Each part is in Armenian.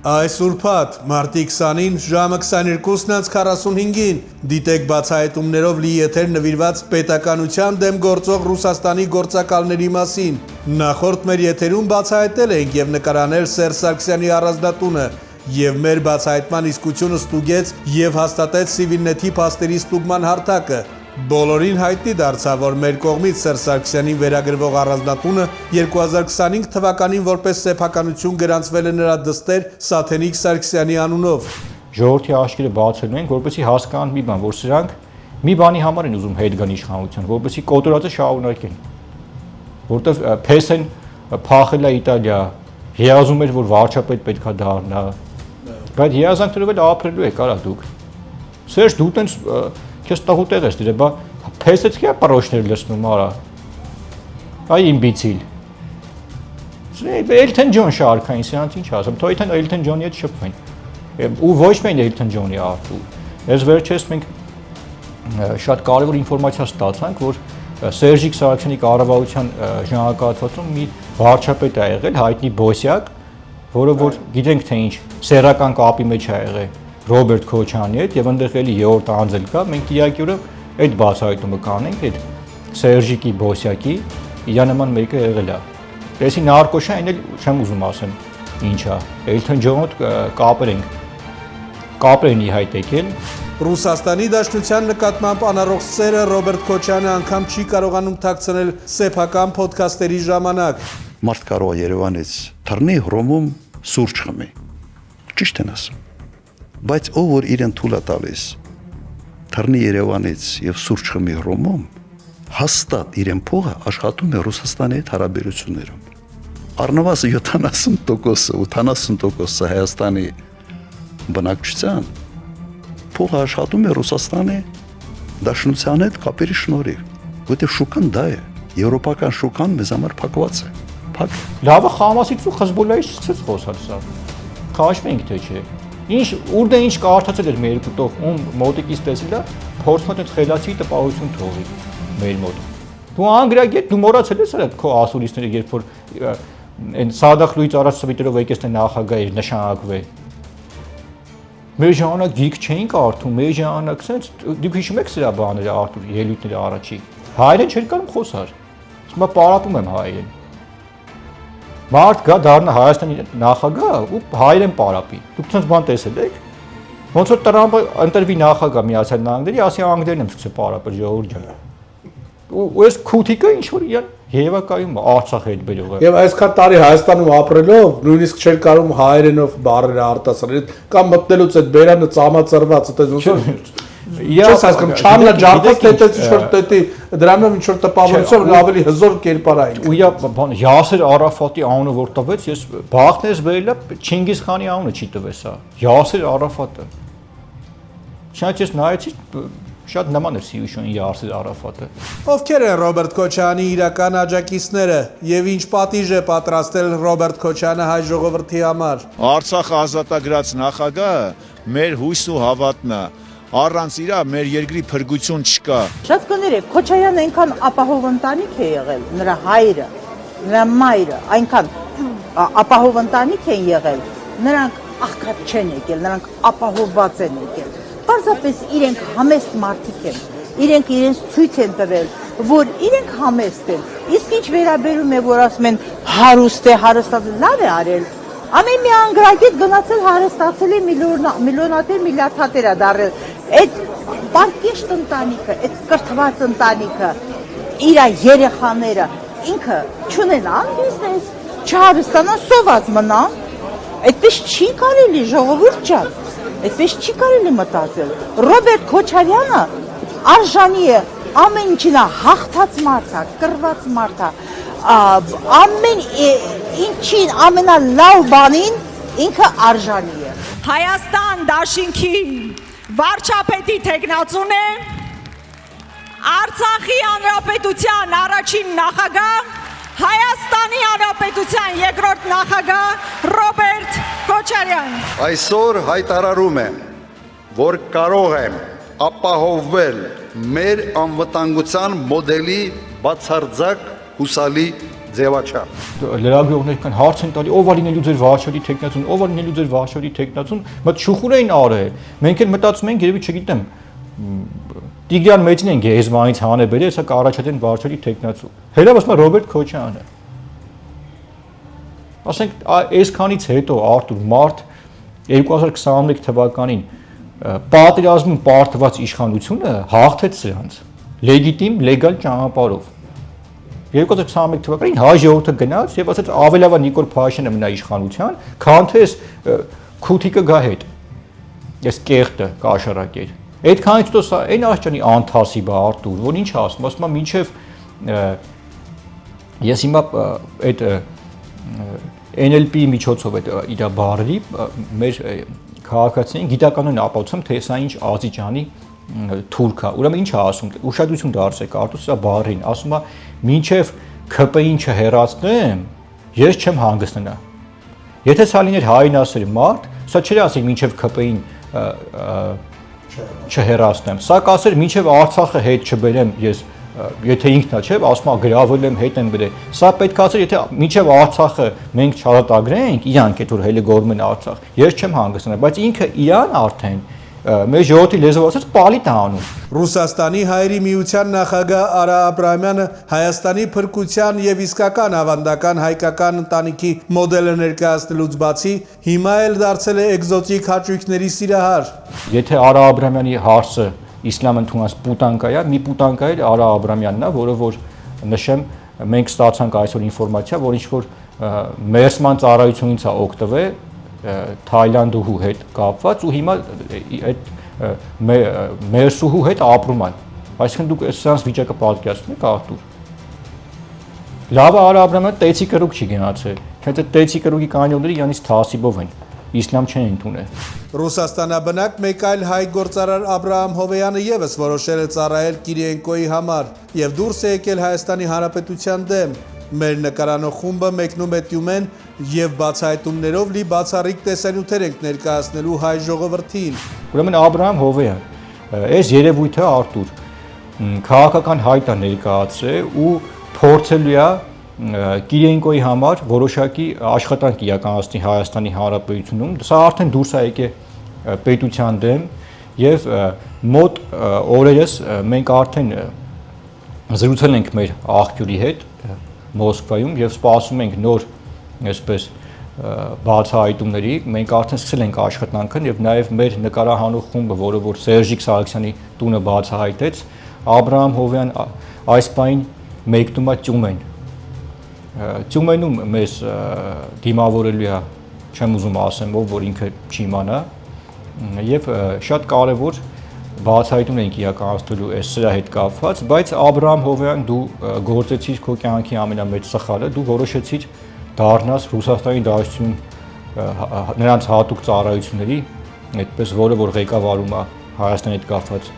Այս ուրբաթ մարտի 20-ին ժամը 22:45-ին դիտեք բացահայտումներով լի եթեր նվիրված պետականության դեմ գործող Ռուսաստանի գործակալների մասին։ Նախորդ մեր եթերում բացահայտել ենք եւ նկարանել Սերժ Սարգսյանի առանձնատունը եւ մեր բացահայտման իսկությունը ստուգեց եւ հաստատեց Civilnet-ի փաստերի ստուգման հարթակը։ Բոլորին հայտնի դարձավ, որ մեր կողմից Սերժ Սարգսյանին վերագրվող առանձնատունը 2025 թվականին որպես սեփականություն գրանցվել է նրա դստեր Սաթենիկ Սարգսյանի անունով։ Ժողովրդի աչքերը բացելու ենք, որպեսզի հասկանան մի բան, որ սրանք մի բանի համար են ուզում հետ գան իշխանության, որպեսզի կոտորածը շարունակեն։ Որտեվ փեսեն փախել է Իտալիա, հիազում էր, որ վարչապետ պետքա դառնա։ Բայց հիազանքներով էլ ապրելու եք, արա դուք։ Սերժ դու տենց քեզ տաղուտեղ ես դրե, բա փեսից քիա պարոշներ լսնում արա։ Այ իմբիցիլ։ Էլթոն Ջոն շարքային սրանց ինչ ասեմ, թող Էլթոն Ջոնի հետ շփվեն։ Ու ոչ միայն Էլթոն Ջոնի արդու։ Ես վերջերս մենք շատ կարևոր ինֆորմացիա ստացանք, որ Սերժիկ Սարգսյանի կառավարության ժամանակահատվածում մի վարչապետ է եղել, հայտնի Բոսյակ, որը որ գիտենք թե ինչ սեռական կապի մեջ է եղել Ռոբերտ Քոչյանի հետ եւ այնտեղ էլի երրորդ անձել կա, մենք իհարկե այդ բացահայտումը կանենք, այդ Սերժիկի Բոսյակի իր նման մեկը եղել է։ Այսի նարկոշա այն էլ չեմ ուզում ասեմ ինչա։ Էլթոն Ջոնը կապերն իհայտ եկել։ Ռուսաստանի Դաշնության նկատմամբ անառողջ սերը Ռոբերտ Քոչյանը անգամ չի կարողանում թաքցնել սեփական ոդքասթերի ժամանակ։ Մարդ կարող է Երևանից թռնի Հռոմում սուրճ խմի։ Ճիշտ են ասում։ Բայց ով որ իրեն թույլ է տալիս թռնի Երևանից եւ սուրճ խմի Հռոմում, հաստատ իրեն փողը աշխատում է Ռուսաստանի հետ հարաբերություններում։ Առնվազն 70%-ը, 80%-ը Հայաստանի բնակչության փողը աշխատում է Ռուսաստանի Դաշնության հետ կապերի շնորհիվ, որտեղ շուկան դա է, եվրոպական շուկան մեզ համար փակված է։ Փակ։ Լավը Խամասից ու Խզբոլլայից սկսեց խոսալ սա։ Քաշում ենք թե չէ։ Ինչ ուր դե ինչ կարդացել էր մեր երկուտով, ում մոտիկից տեսել է, փորձում է խելացի տպավորություն թողի մեր մոտ։ Դու անգրագետ, դու մոռացել ես այդ քո ասուլիսները, երբ որ այն Սադախլուից առաջ սվիտերով եկես թե նախագահ էր նշանակվել։ Մեր ժամանակ գիք չէինք արթում, մեր ժամանակ sense դուք հիշում եք սրա բաները Արտուր ելույթները առաջի։ Հայերեն չէր կարող խոսալ։ Հիմա պարապում եմ հայերեն։ Մարդ գա դառնա Հայաստանի նախագահ ու հայերեն պարապի։ Դուք ցած բան տեսել եք։ Ոնց որ Տրամպը ընտրվի նախագահ Միացյալ Նահանգների, ասի անգլերեն եմ սկսել պարապել ժողովուրդ ջան։ Ու այս քութիկը ինչ որ իրան Եվակայում Արցախ հետ բերող է։ Եվ այսքան տարի Հայաստանում ապրելով նույնիսկ չէր կարող հայերենով բառերը արտասանել կամ մտնելուց այդ բերանը ծամածրված, այդպես ոնց որ ես հասկանում չանա ջարդած տետից ինչ որ տետի դրանով ինչ որ տպավորությամբ ավելի հզոր կերպարային։ Ու բան Յասեր Արաֆատի անունը որ տվեց, ես բախտես բերելա Չինգիզ Խանի անունը չի տվես սա։ Յասեր Արաֆատը։ Չնայած ես նայեցի շատ նման էր Սիուշոն Յասեր Արաֆատը։ Ովքեր են Ռոբերտ Քոչյանի իրական աջակիցները եւ ինչ պատիժ է պատրաստել Ռոբերտ Քոչյանը հայ ժողովրդի համար։ Արցախը ազատագրած նախագահը մեր հույսն ու հավատն է։ Առանց իրա մեր երկրի փրկություն չկա։ Շատ կներեք, Քոչարյանը այնքան ապահով ընտանիք է եղել, նրա հայրը, նրա մայրը, այնքան ապահով ընտանիք են եղել, նրանք աղքատ չեն եկել, նրանք ապահովված են եկել։ Պարզապես իրենք համեստ մարդիկ են, իրենք իրենց ցույց են տվել, որ իրենք համեստ են։ Իսկ ինչ վերաբերում է, որ ասում են հարուստ է, հարստացել, լավ է արել։ Ամեն մի անգրագետ գնացել հարստացել է միլիոնատեր, միլիարդատեր է դարել։ Այդ պարկեշտ ընտանիքը, այդ կրթված ընտանիքը, իր երեխաները ինքը չունենան բիզնես, չհարստանան, սոված մնան։ Այդպես չի կարելի ժողովուրդ ջան, այդպես չի կարելի մտածել։ Ռոբերտ Քոչարյանը արժանի է ամեն ինչին հաղթած մարդ է, կռված մարդ է, ամեն ինչին ամենալավ բանին ինքը արժանի է։ Հայաստան դաշինքի վարչապետի թեկնածուն է Արցախի հանրապետության առաջին նախագահ, Հայաստանի հանրապետության երկրորդ նախագահ Ռոբերտ Քոչարյան։ Այսօր հայտարարում եմ, որ կարող եմ ապահովել մեր անվտանգության մոդելի բացարձակ հուսալի ձևաչափ։ Լրագրողներ կան հարց են տալի, ով է լինելու ձեր վարչապետի տեխնացուն, ով է լինելու ձեր վարչապետի տեխնացուն, մտ շուխուր էին արել։ Մենք էլ մտածում ենք, երևի չգիտեմ, Տիգրան Մեծին են գեզմանից հանել, հեսա կառաջատեն վարչապետի տեխնացու։ Հելա ասում է Ռոբերտ Քոչյանը։ Ասենք այսքանից հետո Արտուր մարդ 2021 թվականին պատերազմում պարտված իշխանությունը հաղթեց սրանց լեգիտիմ լեգալ ճանապարհով 2021 թվականին հայ ժողովուրդը գնաց եւ ասաց ավելավա Նիկոլ Փաշինյանը մնա իշխանության, քան թե քութիկը գա հետ։ Ես կեղտը կաշառակեր։ Այդքանից հետո սա այն աշճանի անթասիբ է Արտուր, որ ինչ ասում, ասում եմ մինչեւ ես հիմա այդ NLP միջոցով այդ իր բառի մեր քաղաքացիներին գիտականորեն ապացուցում թե սա ինչ Ադրբեջանի թուրք է։ Ուրեմն ինչ է ասում, ուշադրություն դարձեք Արտուր սա բառին, ասում է մինչև ՔՊ-ին չհեռացնեմ, ես չեմ հանգստանա։ Եթե սա լիներ հային ասել մարդ, սա չէր ասել մինչև ՔՊ-ին չհեռացնեմ։ Սա կասեր մինչև Արցախը հետ չբերեմ ես, եթե ինքն է, չէ, ասում է գրավել եմ, հետ եմ բերել։ Սա պետք է ասել, եթե մինչև Արցախը մենք չհրատագրենք, իրանք այդ որ հելի գորում են Արցախ, ես չեմ հանգստանա, բայց ինքը իրան արդեն մեր ժողովրդի լեզվով ասած պալիտ է անում։ Ռուսաստանի հայերի միության նախագահ Արա Աբրահամյանը Հայաստանի փրկության եւ իսկական ավանդական հայկական ընտանիքի մոդելը ներկայացնելուց բացի հիմա էլ դարձել է էկզոտիկ հաճույքների սիրահար։ Եթե Արա Աբրահամյանի հարցը իսլամ ընդունած պուտանկա է, մի պուտանկա էլ Արա Աբրահամյանն է, որը որ նշեմ, մենք ստացանք այսօր ինֆորմացիա, որ ինչ որ մերսման ծառայությունից է օգտվել Թայլանդուհու հետ կապված ու հիմա այդ մերսուհու հետ ապրում են։ Այսինքն դուք սրանց վիճակը պատկերացնում եք Արտուր։ Լավ Արա Աբրահամյանը տեցի կրուկ չի գնացել։ Չէ՞ տեցի կրուկի կանյոնները իրանից թասիբով են։ Իսլամ չեն ընդունել։ Ռուսաստանաբնակ մեկ այլ հայ գործարար Աբրահամ Հովեյանը եւս որոշել է ծառայել Կիրիենկոյի համար եւ դուրս է եկել Հայաստանի Հանրապետության դեմ։ Մեր նկարանող խումբը մեկնում է Տյումեն եւ բացահայտումներով լի բացառիկ տեսանյութեր ենք ներկայացնելու հայ ժողովրդին։ Ուրեմն Աբրահամ Հովեյան, այս երևույթը Արտուր քաղաքական հայտ է ներկայացրել ու փորձելու է Կիրիենկոյի համար որոշակի աշխատանք իրականացնի Հայաստանի Հանրապետությունում։ Սա արդեն դուրս է եկել պետության դեմ եւ մոտ օրերս մենք արդեն զրուցել ենք մեր աղբյուրի հետ Մոսկվայում եւ սպասում ենք նոր այսպես բացահայտումների։ Մենք արդեն սկսել ենք աշխատանքը եւ նաեւ մեր նկարահանող խումբը, որը որ Սերժիկ Սարգսյանի տունը բացահայտեց, Աբրահամ Հովեյան այս պայն մեկնում է Տյումեն։ Տյումենում մեզ դիմավորելու է, չեմ ուզում ասեմ, որ ինքը չիմանա եւ շատ կարեւոր բացահայտում ենք իրականացնելու այս սրա հետ կապված, բայց Աբրահամ Հովեյան դու գործեցիր քո կյանքի ամենամեծ սխալը, դու որոշեցիր դառնաս Ռուսաստանի Դաշնություն նրանց հատուկ ծառայությունների, այդպես որը որ ղեկավարում է Հայաստանի հետ կապված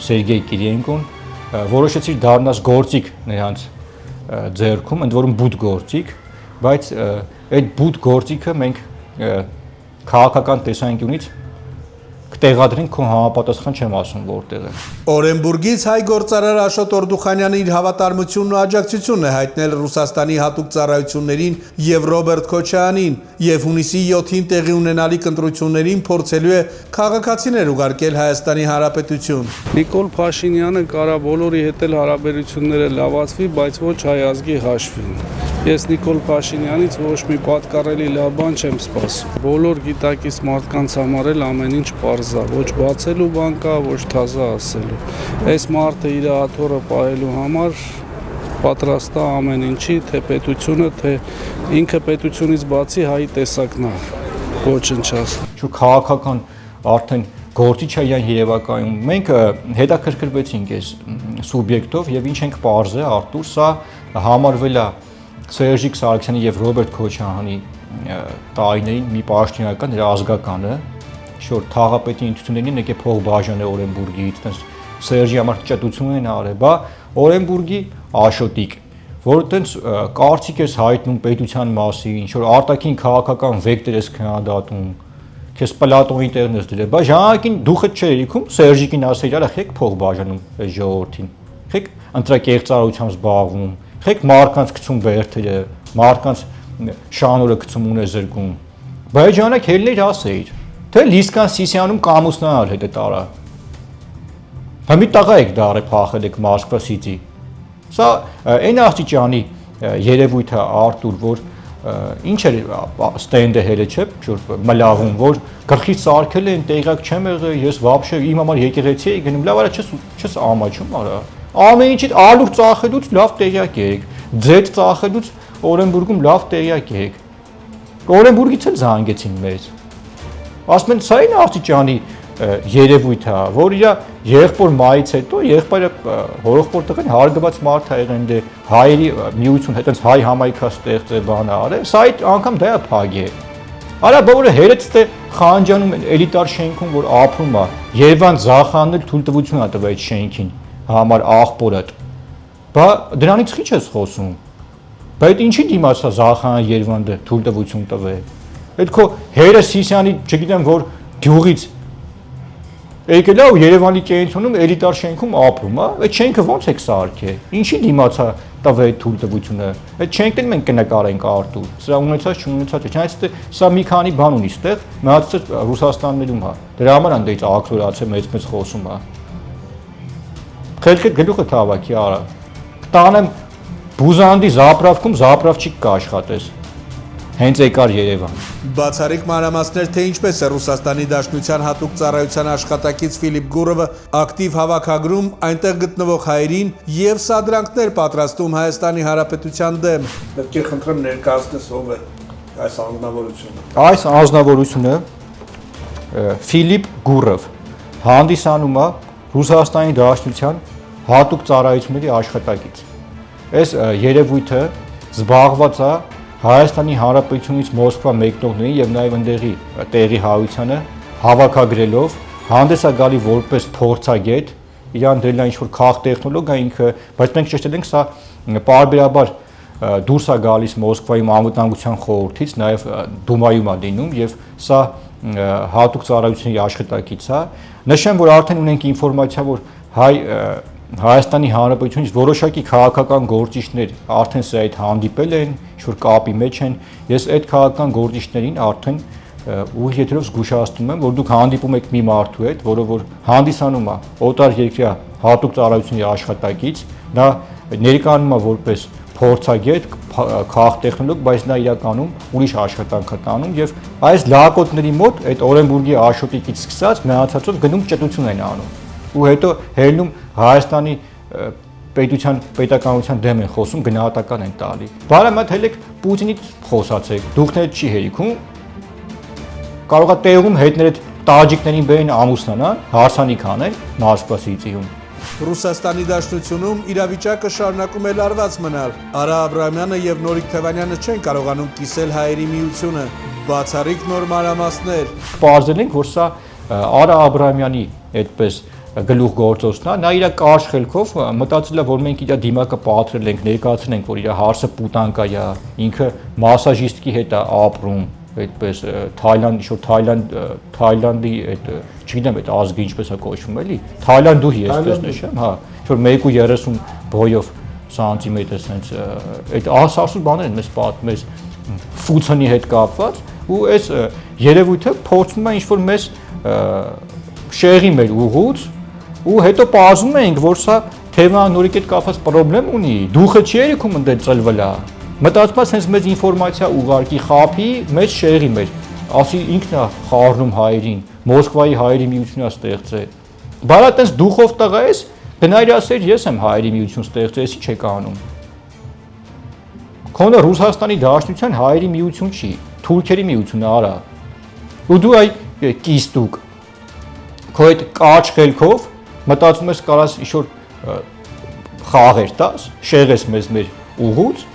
Սերգեյ Կիրիենկոն, որոշեցիր դառնաս գործիք նրանց ձեռքում, ընդ որում բուտ գործիք, բայց այդ բուտ գործիքը մենք քաղաքական տեսանկյունից կտեղադրենք քո համապատասխան չեմ ասում որտեղ է։ Օրենբուրգից հայ գործարար Աշոտ Օրդուխանյանը իր հավատարմությունն ու աջակցությունն է հայտնել Ռուսաստանի հատուկ ծառայություններին եւ Ռոբերտ Քոչարյանին եւ հունիսի 7-ին տեղի ունենալիք ընտրություններին փորձելու է քաղաքացիներ ուղարկել Հայաստանի Հանրապետություն։ Նիկոլ Փաշինյանը կարա բոլորի հետ էլ հարաբերությունները լավացվի, բայց ոչ հայ ազգի հաշվին։ Ես Նիկոլ Փաշինյանից ոչ մի պատկառելի լավ բան չեմ սպասում։ Բոլոր գիտակից մարդկանց համար էլ ամեն ինչ պարզ է, ոչ բացելու բան կա, ոչ թազա ասելու։ Այս մարդը իր աթոռը պահելու համար պատրաստ է ամեն ինչի, թե պետությունը, թե ինքը պետությունից բացի հայի տեսակն է ոչնչացնում։ Շու քաղաքական արդեն գործիչ է իրան երևակայում։ Մենք հետաքրքրվեցինք այս սուբյեկտով եւ ինչ ենք պարզել Արտուր, սա համարվել է Սերժիկ Սարգսյանի եւ Ռոբերտ Քոչարյանի տարիներին մի պաշտոնական նրա ազգականը, շոր թաղապետի ինստիտուտներին եկե փող բաժանել Օրենբուրգից, այդպես Սերժի համար ճտություն են արել, բա Օրենբուրգի Աշոտիկ, որ այդպես կարծիք ես հայտնում պետության մասին, ինչ որ արտաքին քաղաքական վեկտոր ես քննադատում, քեզ Պլատոնի տեղն ես դրել, բա ժամանակին դուխը չէր իքում Սերժիկին ասել, իրա խեք փող բաժանում այս ժողովրդին, խեք ընտրակերծարությամբ զբաղվում, Խեք մարդկանց գցում բերդերը, մարդկանց շանորը գցում ունե զրկում։ Բայց ժամանակ հելներ ասեիր, թե Լիսկան Սիսյանում կամուսնար հետ է տարա։ Հիմի տղա եք դարը փախել եք Մոսկվա Սիթի։ Սա այն աստիճանի երևույթ է Արտուր, որ ինչ էր ստենդը հելը չէ, որ մլավում, որ գլխից սարքել են, տեղակ չեմ եղել, ես վաբշե իմ համար եկեղեցի էի գնում, լավ արա չես ամաչում արա։ Ամեն ինչից ալուր ծախելուց լավ տեղյակ եք, ձետ ծախելուց Օրենբուրգում լավ տեղյակ եք։ Օրենբուրգից էլ զանգեցին մեզ։ Ասում են, սա այն աստիճանի երևույթ է, որ իր եղբոր մայից հետո եղբայրը հորողբոր տղեն հարգված մարդ է եղել դե հայերի միություն հետենց հայ համայնքա ստեղծե բանը արել, սա այդ անգամ դա է փագ է։ Արա բոլորը հերից թե խանջանում են էլիտար շենքում, որ ապրում է, Երևան Զախանն էլ թույլտվություն է տվել այդ շենքին համար աղբորը։ Բա դրանից քիչ ես խոսում։ Բայց ինչի դիմացա Զախանը Երևանը թույլտվություն տվել։ Այդ քո հերը Սիսյանի, չգիտեմ որ գյուղից եկել է ու Երևանի կենտրոնում էլիտար շենքում ապրում է, այդ շենքը ո՞նց է սարքել։ Ինչի դիմացա տվել թույլտվությունը։ Այդ շենքն մենք կնկարենք Արտուր։ Սրա ունեցած չունեցած չէ։ Չնայած սա մի քանի բան ունի ստեղ, մնացած Ռուսաստաններում է։ Դրա համար են դից ակտորացը մեծ խոսում է։ Խելքը գլուխը թավակի արա։ Տանեմ Բուզանդի զապրավքում զապրավչիկ կաշխատես։ Հենց եկար Երևան։ Բացառիկ մանրամասներ, թե ինչպես է Ռուսաստանի Դաշնության հատուկ ծառայության աշխատակից Ֆիլիպ Գուրովը ակտիվ հավաքագրում այնտեղ գտնվող հայերին եւ սադրանքներ պատրաստում Հայաստանի Հանրապետության դեմ։ Պետք է խնդրեմ ներկայացնես ով է այս անձնավորությունը։ Այս անձնավորությունը Ֆիլիպ Գուրով հանդիսանում է Ռուսաստանի Դաշնության հատուկ ծառայությունների աշխատակից։ Այս երևույթը զբաղված է Հայաստանի Հանրապետությունից Մոսկվա մեկնողների եւ նաեւ ընդեղի տեղի հայությանը հավաքագրելով հանդես է գալի որպես փորձագետ, իրան դրել է ինչ-որ քաղ տեխնոլոգիա ինքը, բայց մենք ճշտել ենք սա պարբերաբար դուրս է գալիս Մոսկվայում անվտանգության խորհրդից, նաեւ Դումայում է լինում եւ սա հատուկ ծառայությունների աշխատակից է։ Նշեմ, որ արդեն ունենք ինֆորմացիա, որ Հայաստանի Հանրապետությունից որոշակի քաղաքական գործիչներ արդեն սա այդ հանդիպել են, ինչ-որ կապի մեջ են, ես այդ քաղաքական գործիչներին արդեն ուղիղ եթերով զգուշացնում եմ, որ դուք հանդիպում եք մի մարդու հետ, որը որ հանդիսանում է օտար երկրյա հատուկ ծառայությունների աշխատակից, նա ներկայանում է որպես փորձագետ, քաղաք տեխնոլոգ, բայց նա իրականում ուրիշ աշխատանք է տանում եւ այս լակոտների մոտ այդ Օրենբուրգի աշոտիկից սկսած մնացածով գնում ճտություն են անում։ Ու հետո հելնում Հայաստանի պետականության դեմ են խոսում, գնահատական են տալի։ Բարեմատ հելեք Պուտինից խոսացեք, դուք net չի հերիքում։ Կարող է տեղում հետներդ տաջիկներին բերեն ամուսնանան, հարսանիք անեն Մոսկվա Սիթիում։ Ռուսաստանի Դաշնությունում իրավիճակը շարունակում է լարված մնալ։ Արա Աբրահամյանը եւ Նորիկ Թևանյանը չեն կարողանում կիսել հայերի միությունը։ Բացառիկ նոր մանրամասներ։ Պարզել ենք, որ սա Արա Աբրահամյանի այդպես գլուխ գործոցն է, նա իր կարճ խելքով մտածել է, որ մենք իր դիմակը պատրել ենք, ներկայացրել ենք, որ իր հարսը պուտանկա է, ինքը մասաժիստի հետ է ապրում, այդպես Թայլանդի այդ չգիտեմ այդ ազգը ինչպես է կոչվում էլի, Թայլանդուհի է, այսպես նշեմ, հա, որ 1.30 բոյով սանտիմետր sense այդ ասասուր բաներ են մեզ պատմես ֆուցոնի հետ կապված ու այս երևույթը փորձում է ինչ-որ մեզ շեղի մեր ուղուց ու հետո պարզում ենք, որ սա Թևան Նորիկի հետ կապված խնդրեմ ունի, դուխը չի երիքում ընդել ծլվելա։ Մտածում ես հենց մեծ ինֆորմացիա ուղարկի խափի, մեծ շեղի մեր, ասի ինքն է խառնում հայերին, Մոսկվայի հայերի միությունը ստեղծել։ Բարա տես դուխով տղա ես, գնայր ասեր ես եմ հայերի միություն ստեղծել, ես ինչ եք անում։ Քոնը Ռուսաստանի Դաշնության հայերի միություն չի, թուրքերի միությունն է արա։ Ու դու այ կիստուկ քո այդ կարճ խելքով մտածում ես կարաս ինչ-որ խաղեր տաս, շեղես մեզ մեր ուղուց։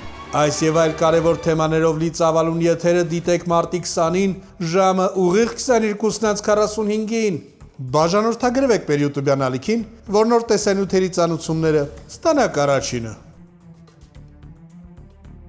Այս եւ այլ կարևոր թեմաներով լի ծավալուն եթերը դիտեք մարտի 20-ին ժամը ուղիղ 22:45-ին։ Բաժանորդագրվեք մեր YouTube ալիքին, որ նոր տեսանյութերի ծանուցումները ստանաք առաջինը։